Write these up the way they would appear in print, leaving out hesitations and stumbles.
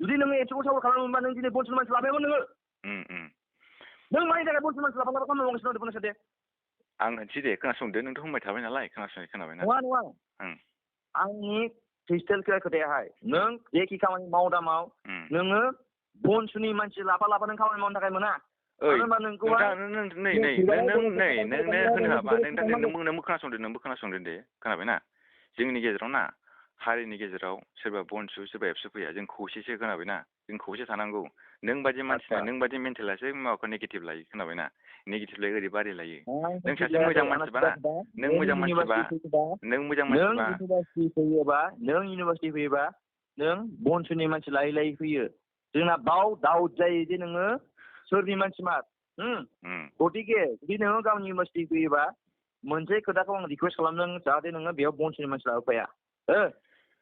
जुदि नोङो एबसुखौ सापर्ट खालामोबा नों दिनै बनसुनि मानसि लाबायमोन नोङो नों मानि थाखाय बनसुनि मानसि लाफा खामानि मावगासिनो दं बुंनायसाय दे आं होनसै दे खोनासंदो नोंथ' होनबाय थाबाय नालाय खोनाबायना नङा आंनि क्रिस्टेल क्लियार खोथायाहाय नों जेखि खामानि माव दा माव नोङो बनसुनि मानसि लाफा नों खामानि मावनो थाखाय मोना नोंबो खोनासंदो दे खोनाबायना जोंनि गेजेराव ना हारिनि गेजेराव सोरबा बनसु सोरबा एबसु फैया जों खौसेसो खोनाबायना जों खौसे थानांगौ नों बादि मानसिना नों बादि मेन्टेलासो माबाखौ नेगेटिभ लायो खोनाबायना नेगेटिभ लायो ओरै बारै लायो नों सासे मोजां मानसिबा ना नों मोजां मानसिबा नों इउनिभार्सिटि फैयोबा नों बनसुनि मानसि लायै फैयो जोंना बाव दाउट जायो जे नोङो सोरनि मानसिमार गतिके जुदि नोङो गावनि इउनिभार्सिटि फैयोबा मोनसे खोथाखौ आं रिकुवेस्ट खालामदों जाहाथे नोङो बेयाव बनसुनि मानसि लाबोफाया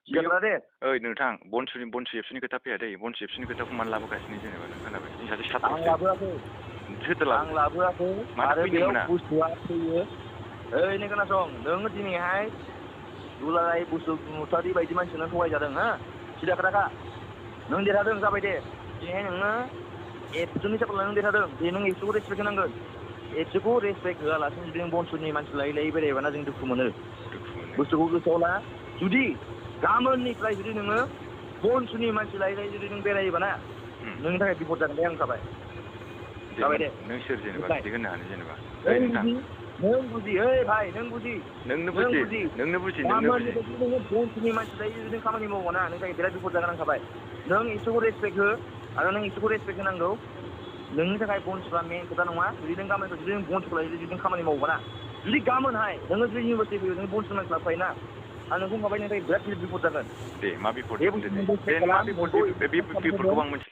दे ओइ नोंथां बनसु एबसुनि खोथा फैया दै बनसु एबसुनि खोथाखौ मानो लाबोगासिनो जेनेबा नों खोनाबाय जों सासे आं लाबोआखै आरो बेयाव बुस्थुआ फैयो ओइ नै खोनासं नोङो दिनैहाय दुलाराय बसुमतारी बायदि मानसिजों थगायजादों हा सिदा खोथाखा नों देरहादों जाबाय दे दिनैहाय नोङो एबसुनि सापर्ट लानानै देरहादों दे नों एबसुखौ रेसपेक्ट होनांगोन एबसुखौ रेसपेक्ट होआलासिनो जुदि नों बनसुनि मानसि लायै बेरायबाना जों दुखु मोनो बुस्थुखौ गोसोआव ला जुदि गाबोननिफ्राय जुदि नोङो बनसुनि मानसि लायै जुदि नों बेरायोबाना नोंनि थाखाय बिपद जागोन दे आं जाबाय दे नों सोर जेनेबा बिदि होनो हानो जेनेबा नों बुजि ओइ भाइ नों बुजि नोंनो बुजि गाबोननिफ्राय नोङो बनसुनि मानसि लायै जुदि खामानि मावोना नोंनि थाखाय बिराद बिपद जागोन आं जाबाय नों एबसुखौ रेसपेक्ट हो आरो नों एबसुखौ रेसपेक्ट होनांगौ नोंनि थाखाय बनसुआ मेन खोथा नङा जुदि नों गाबोननिफ्राय जुदि नों बनसुखौ लायै जुदि नों खामानि मावोना जुदि गाबोनहाय नोङो जुदि इउनिभार्सिटि फैयो नों बनसुनि मानसि लाबोफायोना आं नोंखौ बुंखाबाय नोंनि थाखाय बिराद गिदिर बिपद जागोन दे मा बिपद दे मा बिपदखौ आं मिथिला